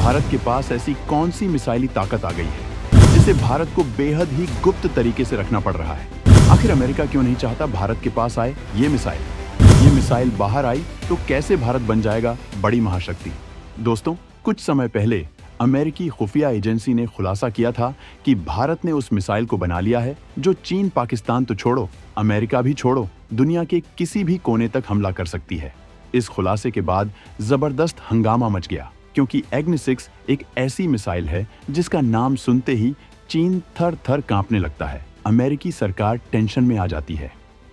भारत के पास ऐसी कौन सी मिसाइली ताकत आ गई है जिसे भारत को बेहद ही गुप्त तरीके से रखना पड़ रहा है। आखिर अमेरिका क्यों नहीं चाहता भारत के पास आए ये मिसाइल बाहर आई तो कैसे भारत बन जाएगा बड़ी महाशक्ति। दोस्तों, कुछ समय पहले अमेरिकी खुफिया एजेंसी ने खुलासा किया था कि भारत ने उस मिसाइल को बना लिया है जो चीन पाकिस्तान तो छोड़ो, अमेरिका भी छोड़ो, दुनिया के किसी भी कोने तक हमला कर सकती है। इस खुलासे के बाद जबरदस्त हंगामा मच गया, क्योंकि अग्नि 6 एक ऐसी मिसाइल है जिसका नाम सुनते ही चीन थर थर कांपने लगता है। अमेरिकी सरकार टेंशन में आ जाती है।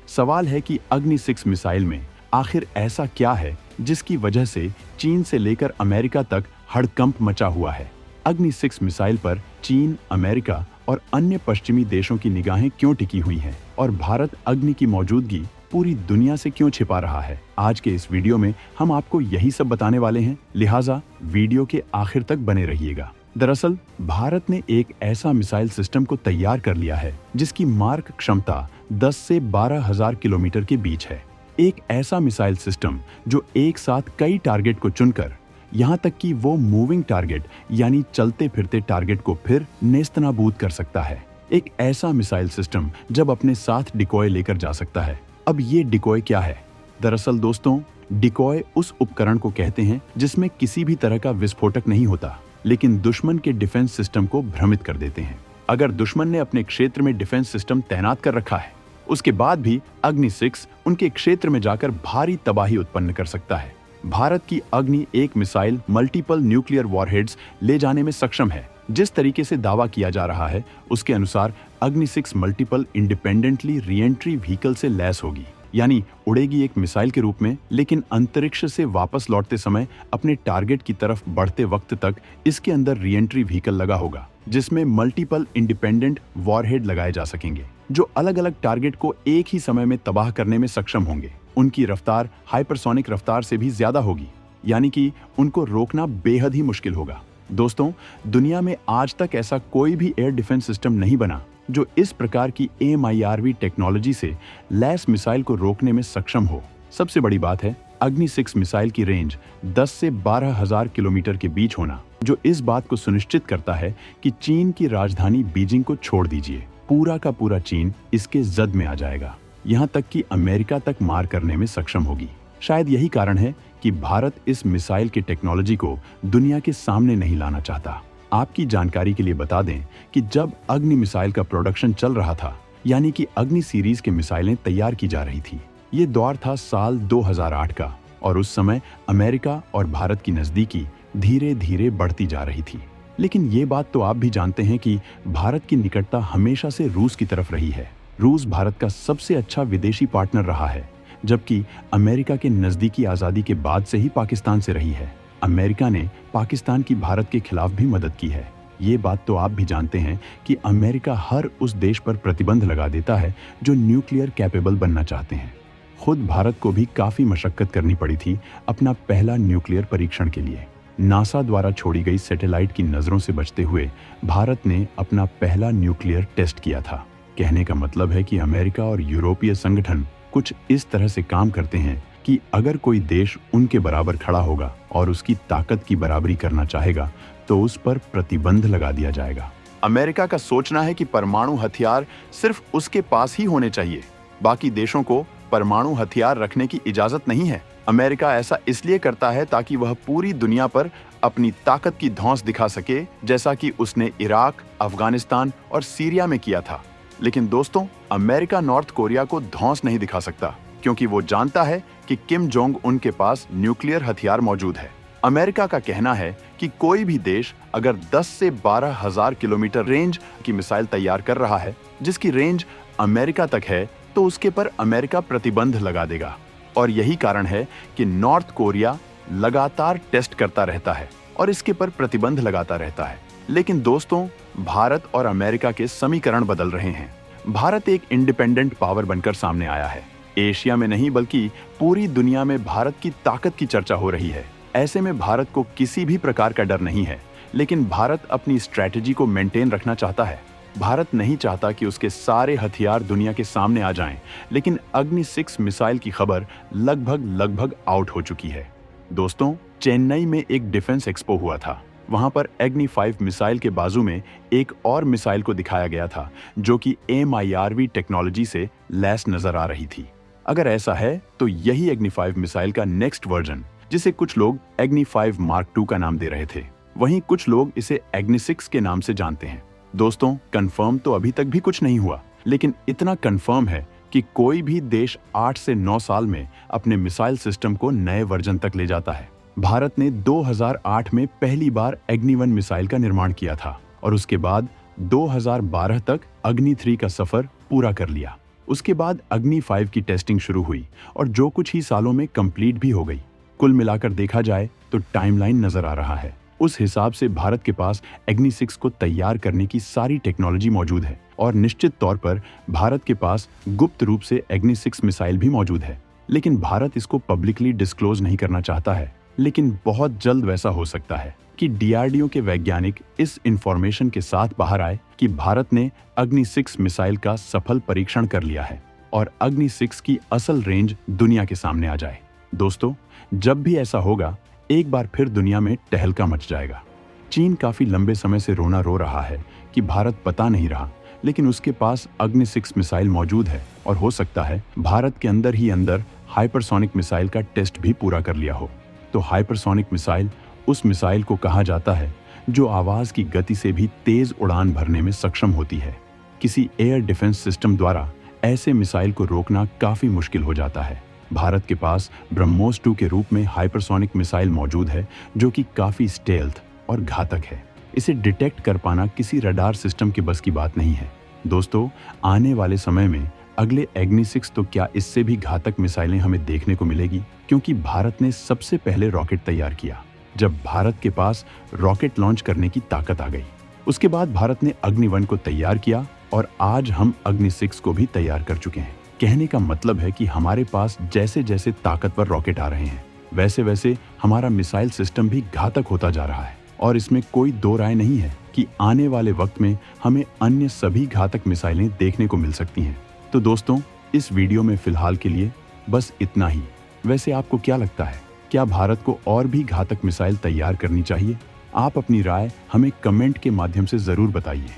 सवाल है कि अग्नि 6 मिसाइल में आखिर ऐसा क्या है जिसकी वजह से चीन से लेकर अमेरिका तक हड़कंप मचा हुआ है। अग्नि 6 मिसाइल पर चीन, अमेरिका और अन्य पश्चिमी देशों की निगाहें क्यों टिकी हुई हैं और भारत अग्नि की मौजूदगी पूरी दुनिया से क्यों छिपा रहा है। आज के इस वीडियो में हम आपको यही सब बताने वाले हैं, लिहाजा वीडियो के आखिर तक बने रहिएगा। दरअसल भारत ने एक ऐसा मिसाइल सिस्टम को तैयार कर लिया है जिसकी मार्क क्षमता 10 से 12,000 किलोमीटर के बीच है। एक ऐसा मिसाइल सिस्टम जो एक साथ कई टारगेट को चुनकर, यहाँ तक कि वो मूविंग टारगेट यानी चलते फिरते टारगेट को फिर नेस्तनाबूद कर सकता है। एक ऐसा मिसाइल सिस्टम जब अपने साथ डिकॉय लेकर जा सकता है। अब ये डिकॉय क्या है? दरअसल दोस्तों, डिकॉय उस उपकरण को कहते हैं जिसमें किसी भी तरह का विस्फोटक नहीं होता, लेकिन दुश्मन के डिफेंस सिस्टम को भ्रमित कर देते हैं। अगर दुश्मन ने अपने क्षेत्र में डिफेंस सिस्टम तैनात कर रखा है, उसके बाद भी अग्नि 6 उनके क्षेत्र में जाकर भारी तबाही उत्पन्न कर सकता है। भारत की अग्नि 1 मिसाइल मल्टीपल न्यूक्लियर वॉरहेड्स ले जाने में सक्षम है। जिस तरीके से दावा किया जा रहा है उसके अनुसार अग्नि 6 मल्टीपल इंडिपेंडेंटली रीएंट्री व्हीकल से लैस होगी, यानी उड़ेगी एक मिसाइल के रूप में, लेकिन अंतरिक्ष से वापस लौटते समय अपने टारगेट की तरफ बढ़ते वक्त तक इसके अंदर रीएंट्री व्हीकल लगा होगा जिसमें मल्टीपल इंडिपेंडेंट वॉरहेड लगाए जा सकेंगे जो अलग अलग टारगेट को एक ही समय में तबाह करने में सक्षम होंगे। उनकी रफ्तार हाइपरसोनिक रफ्तार से भी ज्यादा होगी, यानी कि उनको रोकना बेहद ही मुश्किल होगा। दोस्तों, दुनिया में आज तक ऐसा कोई भी एयर डिफेंस सिस्टम नहीं बना जो इस प्रकार की AMIRV टेक्नोलॉजी से लैस मिसाइल को रोकने में सक्षम हो। सबसे बड़ी बात है अग्नि 6 मिसाइल की रेंज 10 से 12,000 किलोमीटर के बीच होना, जो इस बात को सुनिश्चित करता है कि चीन की राजधानी बीजिंग को छोड़ दीजिए, पूरा का पूरा चीन इसके जद में आ जाएगा, यहाँ तक कि अमेरिका तक मार करने में सक्षम होगी। शायद यही कारण है कि भारत इस मिसाइल की टेक्नोलॉजी को दुनिया के सामने नहीं लाना चाहता। आपकी जानकारी के लिए बता दें कि जब अग्नि मिसाइल का प्रोडक्शन चल रहा था, यानी कि अग्नि सीरीज के मिसाइलें तैयार की जा रही थी, ये दौर था साल 2008 का, और उस समय अमेरिका और भारत की नजदीकी धीरे धीरे बढ़ती जा रही थी। लेकिन ये बात तो आप भी जानते हैं कि भारत की निकटता हमेशा से रूस की तरफ रही है। रूस भारत का सबसे अच्छा विदेशी पार्टनर रहा है, जबकि अमेरिका के नजदीकी आजादी के बाद से ही पाकिस्तान से रही है। अमेरिका ने पाकिस्तान की भारत के खिलाफ भी मदद की है। ये बात तो आप भी जानते हैं कि अमेरिका हर उस देश पर प्रतिबंध लगा देता है जो न्यूक्लियर कैपेबल बनना चाहते हैं। खुद भारत को भी काफी मशक्कत करनी पड़ी थी अपना पहला न्यूक्लियर परीक्षण के लिए। नासा द्वारा छोड़ी गई सैटेलाइट की नजरों से बचते हुए भारत ने अपना पहला न्यूक्लियर टेस्ट किया था। कहने का मतलब है कि अमेरिका और यूरोपीय संगठन कुछ इस तरह से काम करते हैं कि अगर कोई देश उनके बराबर खड़ा होगा और उसकी ताकत की बराबरी करना चाहेगा तो उस पर प्रतिबंध लगा दिया जाएगा। अमेरिका का सोचना है कि परमाणु हथियार सिर्फ उसके पास ही होने चाहिए, बाकी देशों को परमाणु हथियार रखने की इजाजत नहीं है। अमेरिका ऐसा इसलिए करता है ताकि वह पूरी दुनिया पर अपनी ताकत की धौंस दिखा सके, जैसा कि उसने इराक, अफगानिस्तान और सीरिया में किया था। लेकिन दोस्तों, अमेरिका नॉर्थ कोरिया को धौंस नहीं दिखा सकता, क्योंकि वो जानता है कि किम जोंग उन के पास न्यूक्लियर हथियार मौजूद है। अमेरिका का कहना है कि कोई भी देश अगर 10 से 12,000 किलोमीटर रेंज की मिसाइल तैयार कर रहा है जिसकी रेंज अमेरिका तक है, तो उसके पर अमेरिका प्रतिबंध लगा देगा। और यही कारण है कि नॉर्थ कोरिया लगातार टेस्ट करता रहता है और इसके पर प्रतिबंध लगाता रहता है। लेकिन दोस्तों, भारत और अमेरिका के समीकरण बदल रहे हैं। भारत एक इंडिपेंडेंट पावर बनकर सामने आया है। एशिया में नहीं बल्कि पूरी दुनिया में भारत की ताकत की चर्चा हो रही है। ऐसे में भारत को किसी भी प्रकार का डर नहीं है, लेकिन भारत अपनी स्ट्रैटेजी को मेंटेन रखना चाहता है। भारत नहीं चाहता कि उसके सारे हथियार दुनिया के सामने आ जाएं, लेकिन अग्नि 6 मिसाइल की खबर लगभग आउट हो चुकी है। दोस्तों, चेन्नई में एक डिफेंस एक्सपो हुआ था वहां पर एग्नि 5 मिसाइल के बाजू में एक और मिसाइल को दिखाया गया था जो कि MIRV टेक्नोलॉजी से लैस नजर आ रही थी। अगर ऐसा है तो यही एग्नि 5 मिसाइल का नेक्स्ट वर्जन, जिसे कुछ लोग एग्नि 5 मार्क 2 का नाम दे रहे थे, वहीं कुछ लोग इसे एग्नि 6 के नाम से जानते हैं। दोस्तों, कंफर्म तो अभी तक भी कुछ नहीं हुआ, लेकिन इतना कंफर्म है कि कोई भी देश 8 से 9 साल में अपने मिसाइल सिस्टम को नए वर्जन तक ले जाता है। भारत ने 2008 में पहली बार अग्नि 1 मिसाइल का निर्माण किया था और उसके बाद 2012 तक अग्नि 3 का सफर पूरा कर लिया। उसके बाद अग्नि 5 की टेस्टिंग शुरू हुई और जो कुछ ही सालों में कंप्लीट भी हो गई। कुल मिलाकर देखा जाए तो टाइमलाइन नजर आ रहा है। उस हिसाब से भारत के पास अग्नि 6 को तैयार करने की सारी टेक्नोलॉजी मौजूद है और निश्चित तौर पर भारत के पास गुप्त रूप से अग्नि 6 मिसाइल भी मौजूद है, लेकिन भारत इसको पब्लिकली डिस्क्लोज नहीं करना चाहता है। लेकिन बहुत जल्द वैसा हो सकता है कि DRDO के वैज्ञानिक इस इंफॉर्मेशन के साथ बाहर आए कि भारत ने अग्नि 6 मिसाइल का सफल परीक्षण कर लिया है और अग्नि 6 की असल रेंज दुनिया के सामने आ जाए। दोस्तों, जब भी ऐसा होगा एक बार फिर दुनिया में टहलका मच जाएगा। चीन काफी लंबे समय से रोना रो रहा है कि भारत पता नहीं रहा, लेकिन उसके पास अग्नि 6 मिसाइल मौजूद है और हो सकता है भारत के अंदर ही अंदर हाइपरसोनिक मिसाइल का टेस्ट भी पूरा कर लिया हो। तो हाइपरसोनिक मिसाइल उस मिसाइल को कहा जाता है जो आवाज की गति से भी तेज उड़ान भरने में सक्षम होती है। किसी एयर डिफेंस सिस्टम द्वारा ऐसे मिसाइल को रोकना काफी मुश्किल हो जाता है। भारत के पास ब्रह्मोस 2 के रूप में हाइपरसोनिक मिसाइल मौजूद है जो कि काफी स्टेल्थ और घातक है। इसे डिटेक्ट कर पाना किसी रडार सिस्टम के बस की बात नहीं है। दोस्तों, आने वाले समय में अगले अग्नि 6 तो क्या इससे भी घातक मिसाइलें हमें देखने को मिलेगी, क्योंकि भारत ने सबसे पहले रॉकेट तैयार किया जब भारत के पास रॉकेट लॉन्च करने की ताकत आ गई। उसके बाद भारत ने अग्नि 1 को तैयार किया और आज हम अग्नि 6 को भी तैयार कर चुके हैं। कहने का मतलब है कि हमारे पास जैसे जैसे ताकतवर रॉकेट आ रहे हैं, वैसे वैसे हमारा मिसाइल सिस्टम भी घातक होता जा रहा है और इसमें कोई दो राय नहीं है कि आने वाले वक्त में हमें अन्य सभी घातक मिसाइलें देखने को मिल सकती हैं। तो दोस्तों, इस वीडियो में फिलहाल के लिए बस इतना ही। वैसे आपको क्या लगता है, क्या भारत को और भी घातक मिसाइल तैयार करनी चाहिए? आप अपनी राय हमें कमेंट के माध्यम से जरूर बताइए।